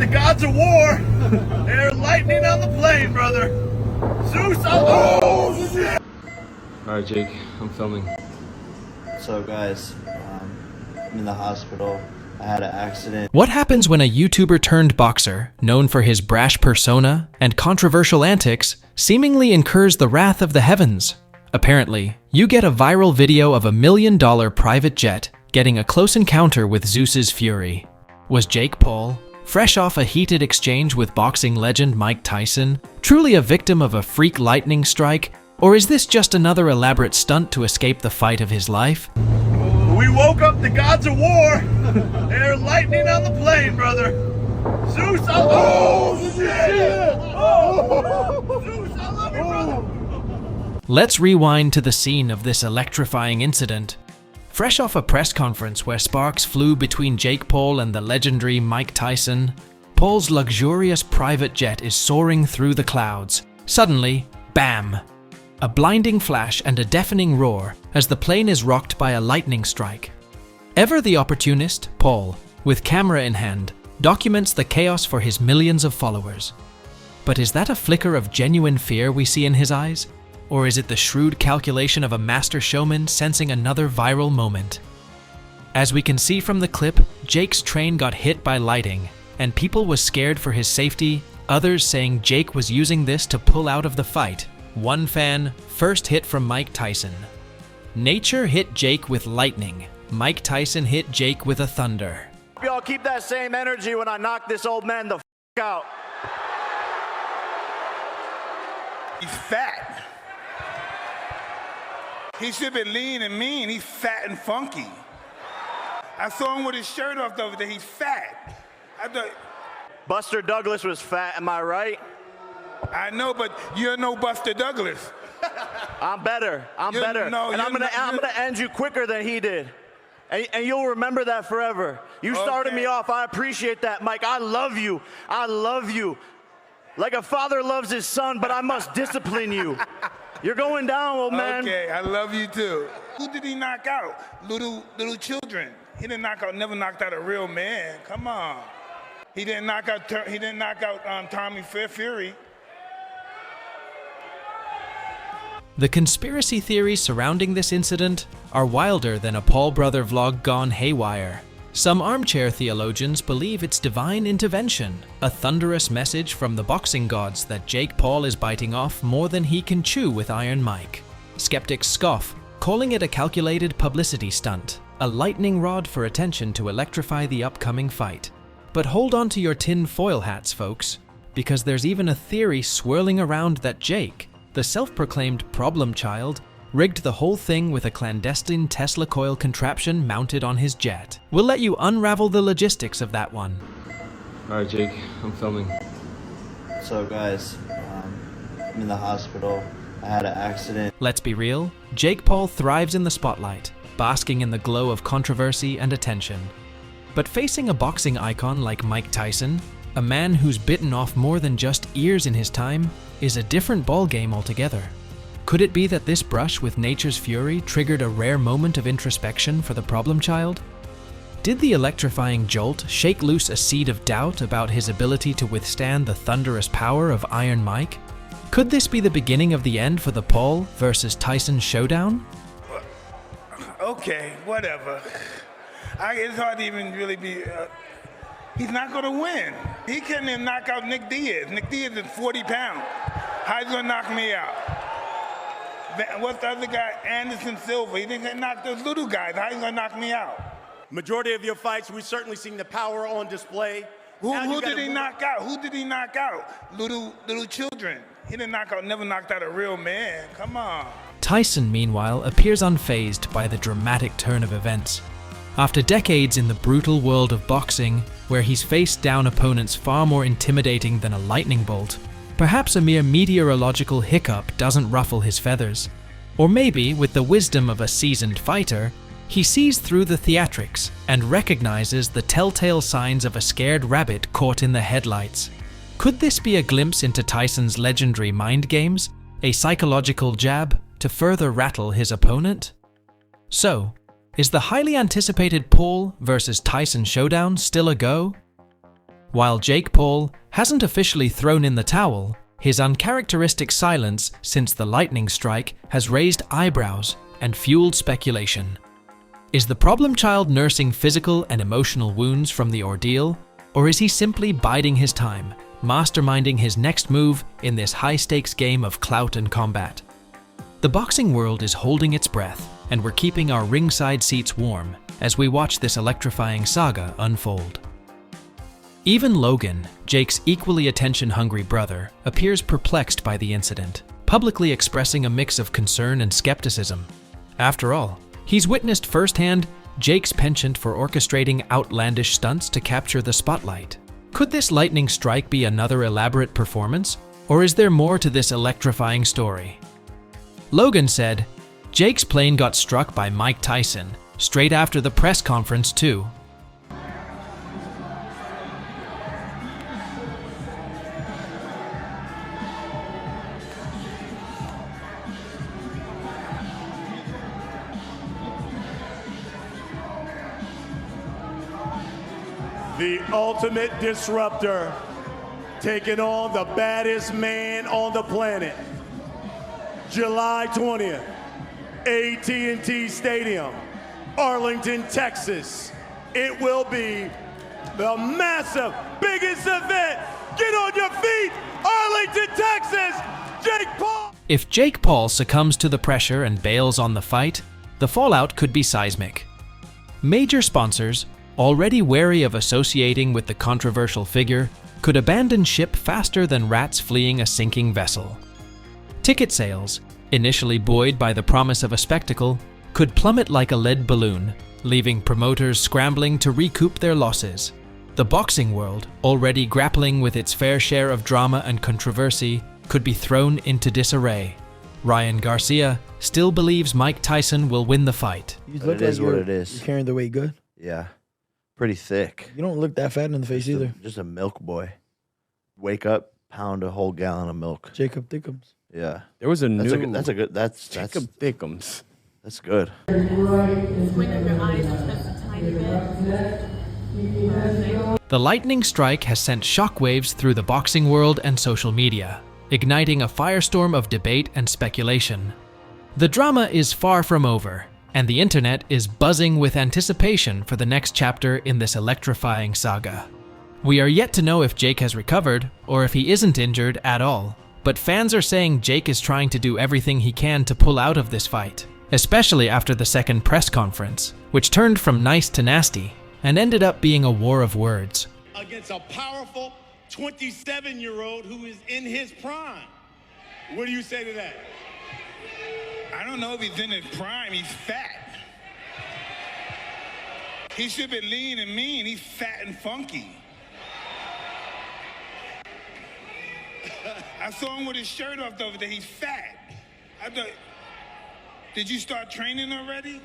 the gods of war. There's lightning on the plane, brother. Zeus, oh shit! Alright, Jake, I'm filming. So guys, I'm in the hospital. I had an accident. What happens when a YouTuber turned boxer, known for his brash persona and controversial antics, seemingly incurs the wrath of the heavens? Apparently, you get a viral video of $1 million private jet getting a close encounter with Zeus's fury. Was Jake Paul, fresh off a heated exchange with boxing legend Mike Tyson, truly a victim of a freak lightning strike, or is this just another elaborate stunt to escape the fight of his life? We woke up the gods of war. There's lightning on the plane, brother. Zeus, oh shit! Zeus, I love you, brother. Let's rewind to the scene of this electrifying incident. Fresh off a press conference where sparks flew between Jake Paul and the legendary Mike Tyson, Paul's luxurious private jet is soaring through the clouds. Suddenly, bam! A blinding flash and a deafening roar as the plane is rocked by a lightning strike. Ever the opportunist, Paul, with camera in hand, documents the chaos for his millions of followers. But is that a flicker of genuine fear we see in his eyes? Or is it the shrewd calculation of a master showman sensing another viral moment? As we can see from the clip, Jake's train got hit by lightning, and people was scared for his safety, others saying Jake was using this to pull out of the fight. One fan, first hit from Mike Tyson. Nature hit Jake with lightning. Mike Tyson hit Jake with a thunder. Y'all keep that same energy when I knock this old man the out. He's fat. He should be lean and mean. He's fat and funky. I saw him with his shirt off the other day. He's fat. Buster Douglas was fat, am I right? I know, but you're no Buster Douglas. I'm better. I'm better. No, and I'm gonna end you quicker than he did. And you'll remember that forever. You started me off. I appreciate that, Mike. I love you. I love you. Like a father loves his son, but I must discipline you. You're going down, old man. Okay, I love you too. Who did he knock out? Little children. He didn't never knocked out a real man. Come on. He didn't knock out Tommy Fury. The conspiracy theories surrounding this incident are wilder than a Paul brother vlog gone haywire. Some armchair theologians believe it's divine intervention, a thunderous message from the boxing gods that Jake Paul is biting off more than he can chew with Iron Mike. Skeptics scoff, calling it a calculated publicity stunt, a lightning rod for attention to electrify the upcoming fight. But hold on to your tin foil hats, folks, because there's even a theory swirling around that Jake, the self-proclaimed problem child, rigged the whole thing with a clandestine Tesla coil contraption mounted on his jet. We'll let you unravel the logistics of that one. Alright, Jake, I'm filming. So guys, I'm in the hospital. I had an accident. Let's be real, Jake Paul thrives in the spotlight, basking in the glow of controversy and attention. But facing a boxing icon like Mike Tyson, a man who's bitten off more than just ears in his time, is a different ballgame altogether. Could it be that this brush with nature's fury triggered a rare moment of introspection for the problem child? Did the electrifying jolt shake loose a seed of doubt about his ability to withstand the thunderous power of Iron Mike? Could this be the beginning of the end for the Paul versus Tyson showdown? Okay, whatever. It's hard to even really be... he's not going to win. He can't even knock out Nick Diaz. Nick Diaz is 40 pounds. How's he going to knock me out? What's the other guy? Anderson Silva. He didn't knock those little guys. How are you going to knock me out? Majority of your fights, we've certainly seen the power on display. Who did he knock out? Who did he knock out? Little children. He didn't never knocked out a real man. Come on. Tyson, meanwhile, appears unfazed by the dramatic turn of events. After decades in the brutal world of boxing, where he's faced down opponents far more intimidating than a lightning bolt, perhaps a mere meteorological hiccup doesn't ruffle his feathers. Or maybe, with the wisdom of a seasoned fighter, he sees through the theatrics and recognizes the telltale signs of a scared rabbit caught in the headlights. Could this be a glimpse into Tyson's legendary mind games, a psychological jab to further rattle his opponent? So, is the highly anticipated Paul versus Tyson showdown still a go? While Jake Paul hasn't officially thrown in the towel, his uncharacteristic silence since the lightning strike has raised eyebrows and fueled speculation. Is the problem child nursing physical and emotional wounds from the ordeal, or is he simply biding his time, masterminding his next move in this high-stakes game of clout and combat? The boxing world is holding its breath, and we're keeping our ringside seats warm as we watch this electrifying saga unfold. Even Logan, Jake's equally attention-hungry brother, appears perplexed by the incident, publicly expressing a mix of concern and skepticism. After all, he's witnessed firsthand Jake's penchant for orchestrating outlandish stunts to capture the spotlight. Could this lightning strike be another elaborate performance, or is there more to this electrifying story? Logan said, "Jake's plane got struck by Mike Tyson straight after the press conference too." The ultimate disruptor, taking on the baddest man on the planet. July 20th, AT&T Stadium, Arlington, Texas. It will be the massive, biggest event. Get on your feet, Arlington, Texas, Jake Paul. If Jake Paul succumbs to the pressure and bails on the fight, the fallout could be seismic. Major sponsors, already wary of associating with the controversial figure, could abandon ship faster than rats fleeing a sinking vessel. Ticket sales, initially buoyed by the promise of a spectacle, could plummet like a lead balloon, leaving promoters scrambling to recoup their losses. The boxing world, already grappling with its fair share of drama and controversy, could be thrown into disarray. Ryan Garcia still believes Mike Tyson will win the fight. You But look it is like what you're, it is. You're carrying the weight good. Yeah. Pretty thick. You don't look that fat in the face either. Just a milk boy. Wake up, pound a whole gallon of milk. Jacob Thickums. Yeah. There was a That's new. a good. That's Jacob Thickums. That's good. Squint of your eyes just a tiny bit. The lightning strike has sent shockwaves through the boxing world and social media, igniting a firestorm of debate and speculation. The drama is far from over, and the internet is buzzing with anticipation for the next chapter in this electrifying saga. We are yet to know if Jake has recovered, or if he isn't injured at all, but fans are saying Jake is trying to do everything he can to pull out of this fight, especially after the second press conference, which turned from nice to nasty, and ended up being a war of words. Against a powerful 27-year-old who is in his prime. What do you say to that? I don't know if he's in his prime. He's fat. He should be lean and mean. He's fat and funky. I saw him with his shirt off the other day. He's fat. I thought, did you start training already?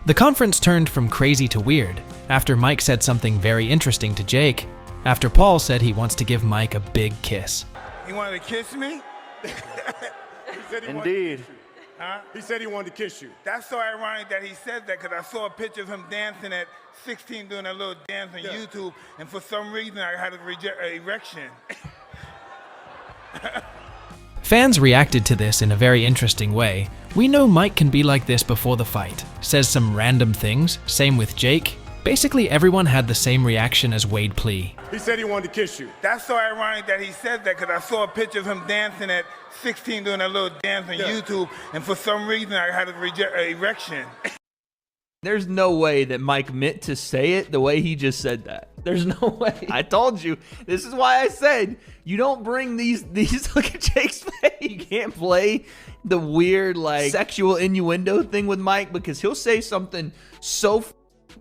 The conference turned from crazy to weird after Mike said something very interesting to Jake, after Paul said he wants to give Mike a big kiss. You wanted to kiss me? Indeed. Huh? He said he wanted to kiss you. That's so ironic that he said that, because I saw a picture of him dancing at 16 doing that little dance on YouTube, and for some reason I had an erection. Fans reacted to this in a very interesting way. We know Mike can be like this before the fight, says some random things, same with Jake. Basically everyone had the same reaction as Wade Plea. He said he wanted to kiss you. That's so ironic that he said that, because I saw a picture of him dancing at 16 doing that little dance on YouTube, and for some reason I had an erection. There's no way that Mike meant to say it the way he just said that. There's no way. I told you. This is why I said you don't bring these look at Jake's face. You can't play the weird like sexual innuendo thing with Mike, because he'll say something so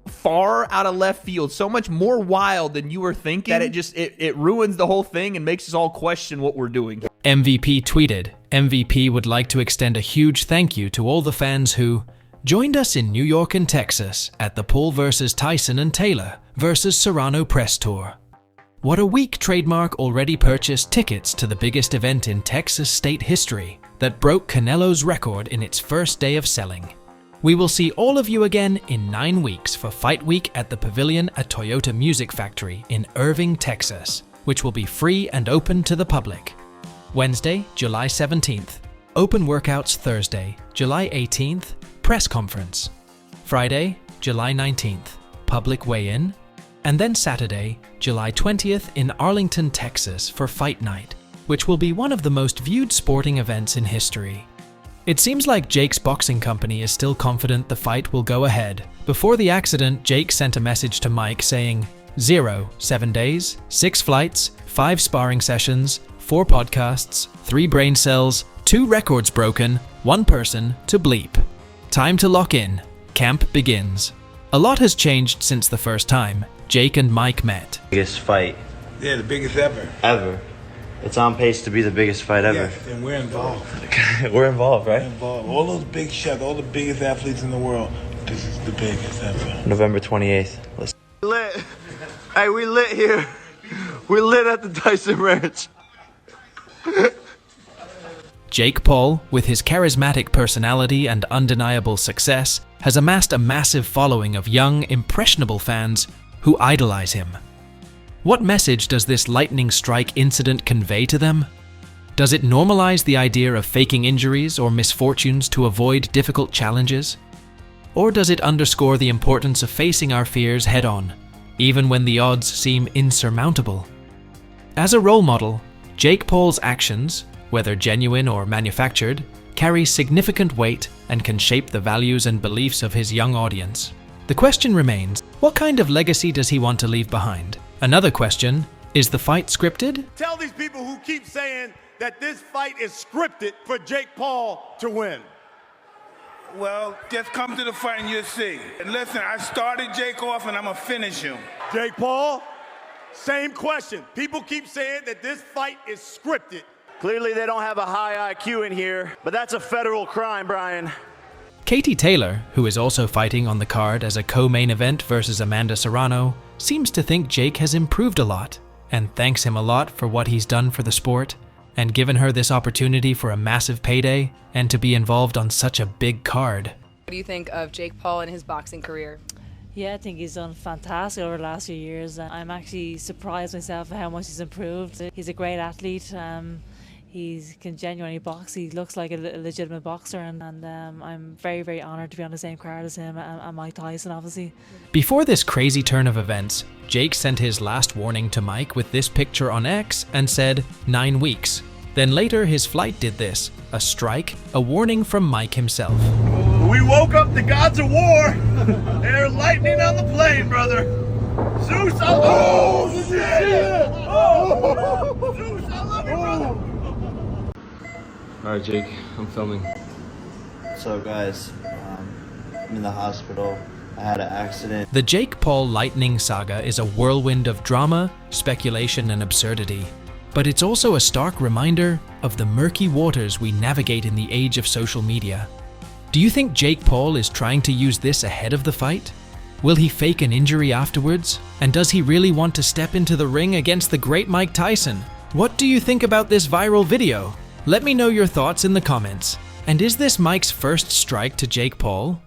far out of left field, so much more wild than you were thinking, that it ruins the whole thing and makes us all question what we're doing. MVP tweeted, MVP would like to extend a huge thank you to all the fans who joined us in New York and Texas at the Paul vs. Tyson and Taylor vs. Serrano press tour. What a week Trademark already purchased tickets to the biggest event in Texas state history that broke Canelo's record in its first day of selling. We will see all of you again in 9 weeks for Fight Week at the Pavilion at Toyota Music Factory in Irving, Texas, which will be free and open to the public. Wednesday, July 17th. Open workouts Thursday, July 18th. Press conference. Friday, July 19th. Public weigh-in. And then Saturday, July 20th in Arlington, Texas for Fight Night, which will be one of the most viewed sporting events in history. It seems like Jake's boxing company is still confident the fight will go ahead. Before the accident, Jake sent a message to Mike saying, 0, 7 days, 6 flights, 5 sparring sessions, 4 podcasts, 3 brain cells, 2 records broken, 1 person to bleep. Time to lock in. Camp begins. A lot has changed since the first time Jake and Mike met. Biggest fight. Yeah, the biggest ever. Ever. It's on pace to be the biggest fight ever. Yes, and we're involved. We're involved, right? We're involved. All those big shots, all the biggest athletes in the world. This is the biggest ever. November 28th. Let's Lit. Hey, we lit here. We lit at the Tyson ranch. Jake Paul, with his charismatic personality and undeniable success, has amassed a massive following of young, impressionable fans who idolize him. What message does this lightning strike incident convey to them? Does it normalize the idea of faking injuries or misfortunes to avoid difficult challenges? Or does it underscore the importance of facing our fears head-on, even when the odds seem insurmountable? As a role model, Jake Paul's actions, whether genuine or manufactured, carry significant weight and can shape the values and beliefs of his young audience. The question remains, what kind of legacy does he want to leave behind? Another question, is the fight scripted? Tell these people who keep saying that this fight is scripted for Jake Paul to win. Well, just come to the fight and you'll see. And listen, I started Jake off and I'm going to finish him. Jake Paul, same question. People keep saying that this fight is scripted. Clearly they don't have a high IQ in here, but that's a federal crime, Brian. Katie Taylor, who is also fighting on the card as a co-main event versus Amanda Serrano, seems to think Jake has improved a lot and thanks him a lot for what he's done for the sport and given her this opportunity for a massive payday and to be involved on such a big card. What do you think of Jake Paul and his boxing career? Yeah, I think he's done fantastic over the last few years. I'm actually surprised myself at how much he's improved. He's a great athlete. He can genuinely box. He looks like a legitimate boxer, and I'm very, very honoured to be on the same card as him and Mike Tyson, obviously. Before this crazy turn of events, Jake sent his last warning to Mike with this picture on X and said 9 weeks. Then later his flight did this, a strike, a warning from Mike himself. We woke up the gods of war. They're lightning on the plane, brother. Zeus, I love you. Zeus, I love you, brother. Alright, Jake, I'm filming. So guys, I'm in the hospital. I had an accident. The Jake Paul lightning saga is a whirlwind of drama, speculation, and absurdity. But it's also a stark reminder of the murky waters we navigate in the age of social media. Do you think Jake Paul is trying to use this ahead of the fight? Will he fake an injury afterwards? And does he really want to step into the ring against the great Mike Tyson? What do you think about this viral video? Let me know your thoughts in the comments. And is this Mike's first strike to Jake Paul?